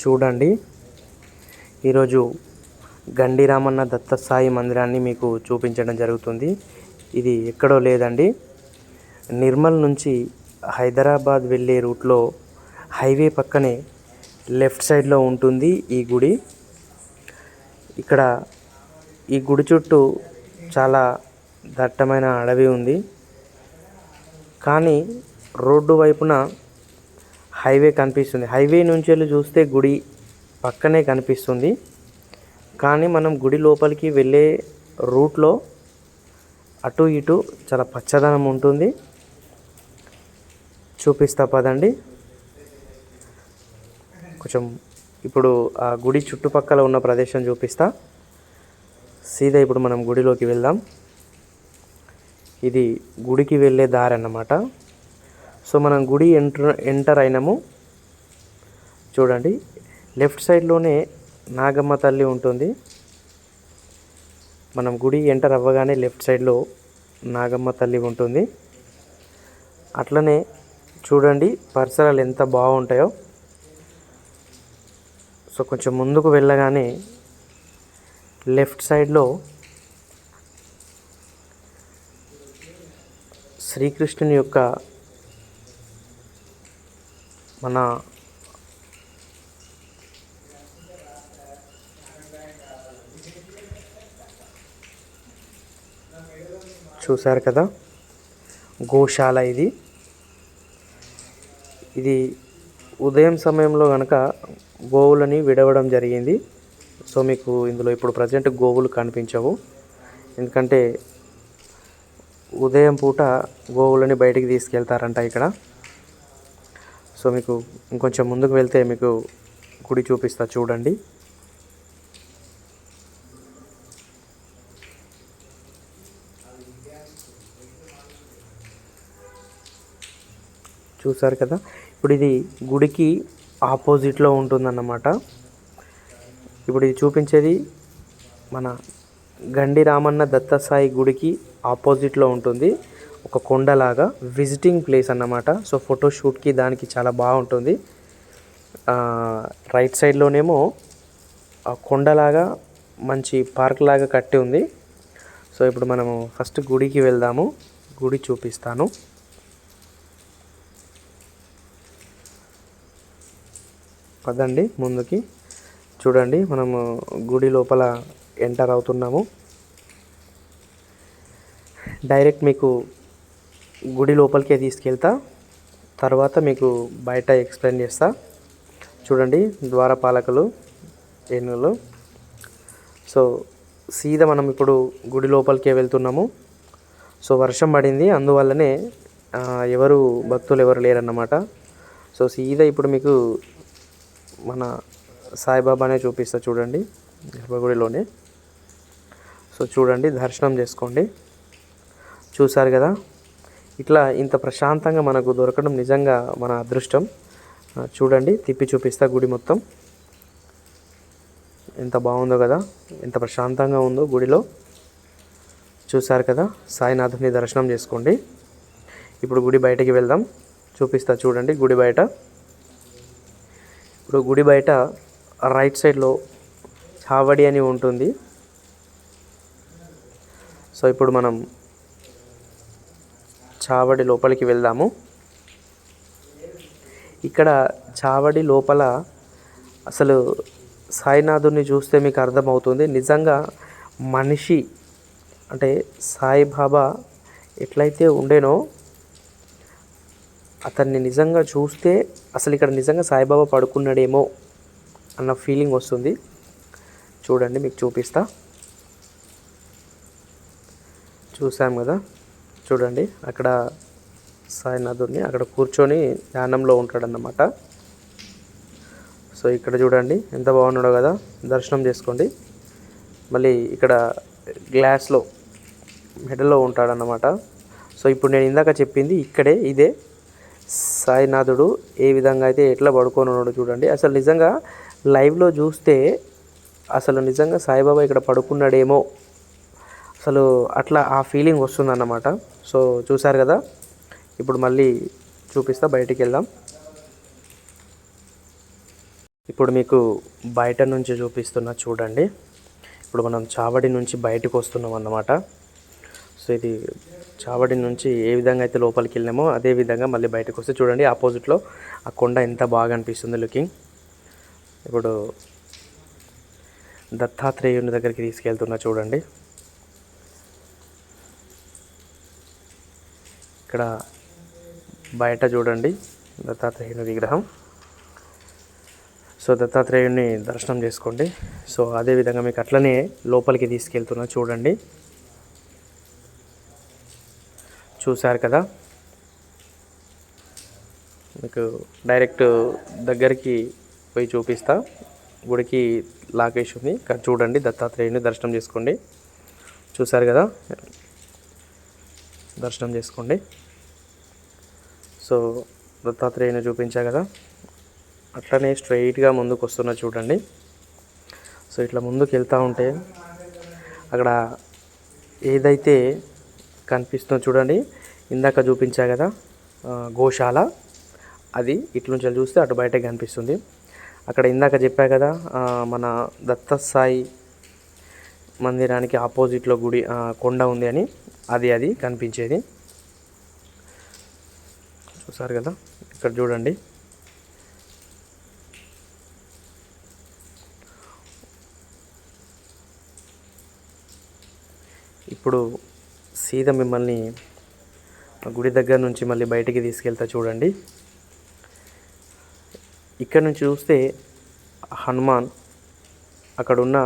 చూడండి, ఈరోజు గండి రామన్న దత్త సాయి మందిరాన్ని మీకు చూపించడం జరుగుతుంది. ఇది ఎక్కడో లేదండి, నిర్మల్ నుంచి హైదరాబాద్ వెళ్ళే రూట్లో హైవే పక్కనే లెఫ్ట్ సైడ్లో ఉంటుంది ఈ గుడి. ఇక్కడ ఈ గుడి చుట్టూ చాలా దట్టమైన అడవి ఉంది, కానీ రోడ్డు వైపున హైవే కనిపిస్తుంది. హైవే నుంచి వెళ్ళి చూస్తే గుడి పక్కనే కనిపిస్తుంది, కానీ మనం గుడి లోపలికి వెళ్ళే రూట్లో అటు ఇటు చాలా పచ్చదనం ఉంటుంది. చూపిస్తా పదండి. కొంచెం ఇప్పుడు ఆ గుడి చుట్టుపక్కల ఉన్న ప్రదేశం చూపిస్తా. సీదా ఇప్పుడు మనం గుడిలోకి వెళ్దాం. ఇది గుడికి వెళ్ళే దారి అన్నమాట. సో మనం గుడి ఎంటర్ అయినాము. చూడండి, లెఫ్ట్ సైడ్లోనే నాగమ్మ తల్లి ఉంటుంది. మనం గుడి ఎంటర్ అవ్వగానే లెఫ్ట్ సైడ్లో నాగమ్మ తల్లి ఉంటుంది. అట్లనే చూడండి పరిసరాలు ఎంత బాగుంటాయో. సో కొంచెం ముందుకు వెళ్ళగానే లెఫ్ట్ సైడ్లో శ్రీకృష్ణుని యొక్క మన చూశారు కదా, గోశాల ఇది. ఉదయం సమయంలో కనుక గోవులని విడవడం జరిగింది. సో మీకు ఇందులో ఇప్పుడు ప్రజెంట్ గోవులు కనిపించవు, ఎందుకంటే ఉదయం పూట గోవులని బయటికి తీసుకెళ్తారంట ఇక్కడ. సో మీకు ఇంకొంచెం ముందుకు వెళ్తే మీకు గుడి చూపిస్తా. చూడండి, చూసారు కదా. ఇప్పుడు ఇది గుడికి ఆపోజిట్లో ఉంటుందన్నమాట. ఇప్పుడు ఇది చూపించేది మన గండి రామన్న దత్త సాయి గుడికి ఆపోజిట్లో ఉంటుంది. ఒక కొండలాగా విజిటింగ్ ప్లేస్ అన్నమాట. సో ఫోటోషూట్కి దానికి చాలా బాగుంటుంది. రైట్ సైడ్లోనేమో కొండలాగా మంచి పార్క్ లాగా కట్టి ఉంది. సో ఇప్పుడు మనము ఫస్ట్ గుడికి వెళ్దాము. గుడి చూపిస్తాను. పదండి ముందుకి. చూడండి, మనము గుడి లోపల ఎంటర్ అవుతున్నాము. డైరెక్ట్ మీకు గుడి లోపలికే తీసుకెళ్తా, తర్వాత మీకు బయట ఎక్స్ప్లెయిన్ చేస్తా. చూడండి, ద్వారపాలకులు ఏనుగులు. సో సీదా మనం ఇప్పుడు గుడి లోపలికే వెళ్తున్నాము. సో వర్షం పడింది, అందువల్లనే భక్తులు ఎవరు లేరన్నమాట. సో సీదా ఇప్పుడు మీకు మన సాయిబాబానే చూపిస్తా. చూడండి, గర్భగుడిలోనే. సో చూడండి, దర్శనం చేసుకోండి. చూసారు కదా, ఇట్లా ఇంత ప్రశాంతంగా మనకు దొరకడం నిజంగా మన అదృష్టం. చూడండి, తిప్పి చూపిస్తా గుడి మొత్తం. ఎంత బాగుందో కదా, ఎంత ప్రశాంతంగా ఉందో గుడిలో. చూసారు కదా, సాయినాథుని దర్శనం చేసుకోండి. ఇప్పుడు గుడి బయటకి వెళ్దాం, చూపిస్తా. చూడండి, గుడి బయట. ఇప్పుడు గుడి బయట రైట్ సైడ్లో చావడి అని ఉంటుంది. సో ఇప్పుడు మనం చావడి లోపలికి వెళ్దాము. ఇక్కడ చావడి లోపల అసలు సాయినాథుని చూస్తే మీకు అర్థమవుతుంది, నిజంగా మనిషి అంటే సాయిబాబా ఎట్లయితే ఉండేనో అతన్ని నిజంగా చూస్తే అసలు ఇక్కడ నిజంగా సాయిబాబా పడుకున్నాడేమో అన్న ఫీలింగ్ వస్తుంది. చూడండి, మీకు చూపిస్తా. చూసాం కదా, చూడండి అక్కడ సాయినాథుడిని అక్కడ కూర్చొని ధ్యానంలో ఉంటాడన్నమాట. సో ఇక్కడ చూడండి ఎంత బాగున్నాడో కదా, దర్శనం చేసుకోండి. మళ్ళీ ఇక్కడ గ్లాస్లో మెడలో ఉంటాడన్నమాట. సో ఇప్పుడు నేను ఇందాక చెప్పింది ఇదే సాయినాథుడు ఏ విధంగా అయితే ఎట్లా పడుకొని ఉన్నాడో చూడండి. అసలు నిజంగా లైవ్లో చూస్తే అసలు నిజంగా సాయిబాబా ఇక్కడ పడుకున్నాడేమో అసలు అట్లా ఆ ఫీలింగ్ వస్తుందన్నమాట. సో చూసారు కదా, ఇప్పుడు మళ్ళీ చూపిస్తా, బయటికి వెళ్దాం. ఇప్పుడు మీకు బయట నుంచి చూపిస్తున్నా చూడండి. ఇప్పుడు మనం చావడి నుంచి బయటకు వస్తున్నాం అన్నమాట. సో ఇది చావడి నుంచి ఏ విధంగా అయితే లోపలికి వెళ్ళామో అదే విధంగా మళ్ళీ బయటకు వస్తే చూడండి, ఆపోజిట్లో ఆ కొండ ఎంత బాగా అనిపిస్తుంది లుకింగ్. ఇప్పుడు దత్తాత్రేయుని దగ్గరికి తీసుకెళ్తున్నా చూడండి. ఇక్కడ బయట చూడండి దత్తాత్రేయుని విగ్రహం. సో దత్తాత్రేయుని దర్శనం చేసుకోండి. సో అదేవిధంగా మీకు అట్లనే లోపలికి తీసుకెళ్తున్నా చూడండి. చూశారు కదా, మీకు డైరెక్ట్ దగ్గరికి పోయి చూపిస్తా. గుడికి లాకేష్ ఉంది, ఇక్కడ చూడండి దత్తాత్రేయుని దర్శనం చేసుకోండి. చూశారు కదా, దర్శనం చేసుకోండి. సో దత్తాత్రేయుని చూపించా కదా, అట్లనే స్ట్రైట్గా ముందుకు వస్తున్నా చూడండి. సో ఇట్లా ముందుకు వెళ్తూ ఉంటే అక్కడ ఏదైతే కనిపిస్తుందో చూడండి, ఇందాక చూపించా కదా గోశాల, అది ఇట్ల నుంచి చూస్తే అటు బయటకు కనిపిస్తుంది. అక్కడ ఇందాక చెప్పా కదా మన దత్తసాయి మందిరానికి ఆపోజిట్లో గుడి కొండ ఉంది అని, అది కనిపించేది. చూసారు కదా, ఇక్కడ చూడండి. ఇప్పుడు సీదా మిమ్మల్ని గుడి దగ్గర నుంచి మళ్ళీ బయటికి తీసుకెళ్తా చూడండి. ఇక్కడ నుంచి చూస్తే హనుమాన్ అక్కడ ఉన్న